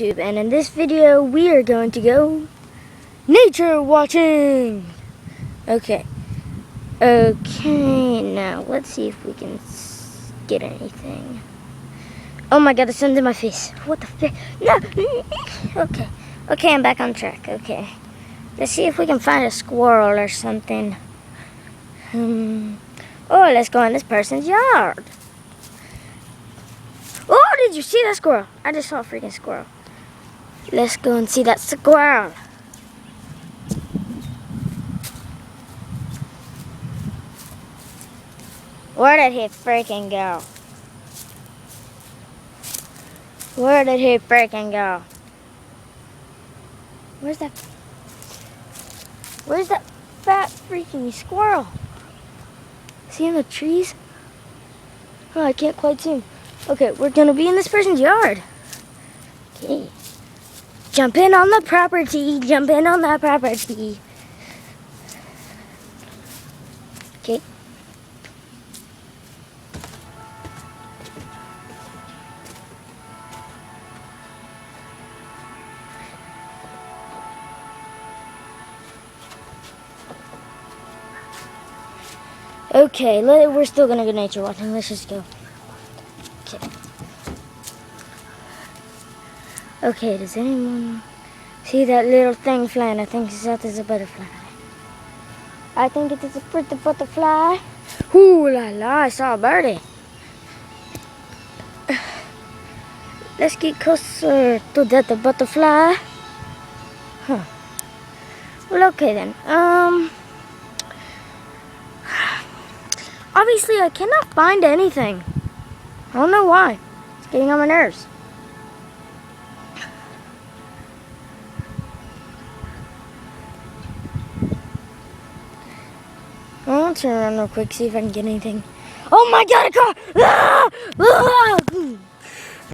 And in this video we are going to go nature watching. Okay, now let's see if we can get anything. Oh my god, the sun's in my face. What the fuck? No. Okay, I'm back on track. Okay, let's see if we can find a squirrel or something. Oh, let's go in this person's yard. Oh, did you see that squirrel? I just saw a freaking squirrel. Let's go and see that squirrel. Where did he freaking go? Where did he freaking go? Where's that fat freaking squirrel? Is he in the trees? Oh, I can't quite see him. Okay, we're gonna be in this person's yard. Okay. Jump in on the property. Jump in on that property. Okay. Okay, we're still gonna go nature watching. Let's just go. Okay. Okay, does anyone see that little thing flying? I think that is a butterfly. I think it is a pretty butterfly. Ooh la la, I saw a birdie. Let's get closer to that butterfly. Huh. Well, okay then. Obviously I cannot find anything. I don't know why. It's getting on my nerves. I'll turn around real quick, see if I can get anything. Oh my god, a car! Ah! Ah!